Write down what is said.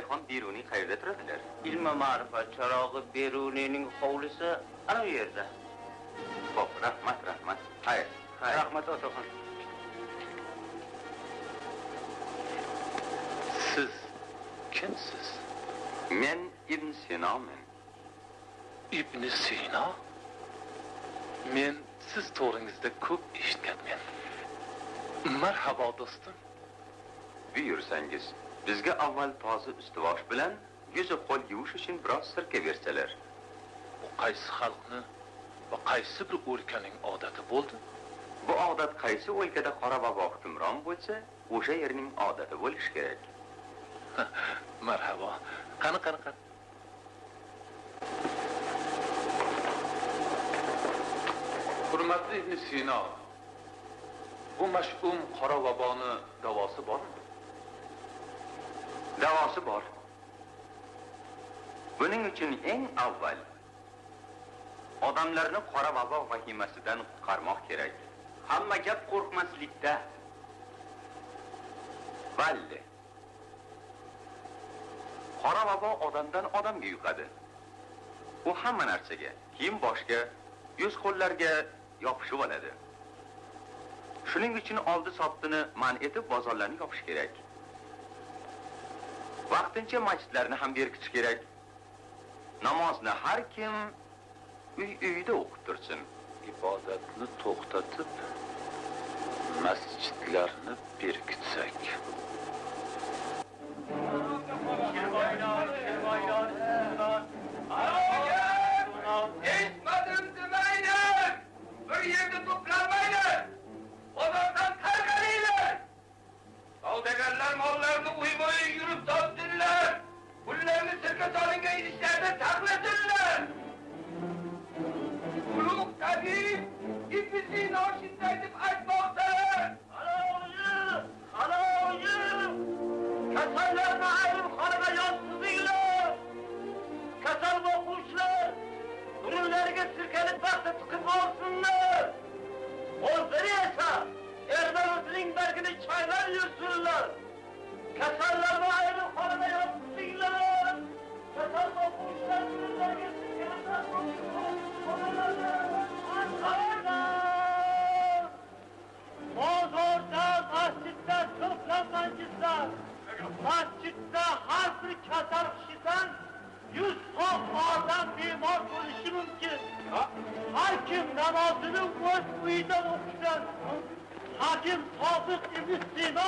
Rayhon Beruniy qayerda turadilar? Ilm ma'rifat charog'i Beruniyning hovlisi ana bu yerda. Xo'p, rahmat. Hayır. Rahmat otaxon. Siz kimsiz? Men Ibn Sino'man. Ibn Sino? Men siz to'g'ringizda ko'p eshitganman. Marhabo do'stim. Buyursangiz, bizga avval toza ustivosh bilan yuz qo'l yuvish uchun biroz sirka bersalar. Bu qaysi xalqni va qaysi bir o'lkaning odati bo'ldi? Bu odat qaysi o'lkada qora bobo hukmron bo'lsa, o'sha yerning odati bo'lishi kerak. Marhabo. Qani. Hurmatli Ibn Sino, bu mash'um qora vaboni davosi bormi? Davosi bor. Buning uchun eng avval odamlarni qora vabo vahimasidan qutqarmoq kerak. Hamma gap qo'rqmaslikda. Valli. Qora vabo odamdan odamga yuqadi. U hamma narsaga, kiyim boshga, yuz qo'llarga yopishib oladi. Shuning uchun oldi sotdini man etib bozorlarni yopish kerak. Vaqtincha masjidlarni ham berkitish kerak. Namozni har kim uy-uyida o'qib tursin. Ibodatni to'xtatib masjidlarni berkitsak. Esmadim demaylar! Bir yerda to'planmaylar! Bozordan tarqalinglar! Savdogarlar mollarni uy-bo'yi yurib topsinlar! Pullarni sirka solingan idishlarda saqlasinlar! Ulug' tabib Ibn Sino shunday deb aytmoqdalar! Haloyi! Kasallarni ayrim xonaga yotqizinglar! Kasal boquvchilar burunlariga sirkali paxta tiqib olsinlar! O'zlari esa erdan o'zining bargini chaynab yursinlar! Kasallarni ayrim xonaga yotqizinglar! Kasal boquvchilar burunlariga sirkali paxta tiqib olsinlar! Bozorda, masjidda to'planmaysizlar! Masjidda har bir kasal kishidan 100 odam bemor bo'lishi mumkin. Har kim namozini o'z uyida o'qisa, Hakim Sodiq Ibn Sino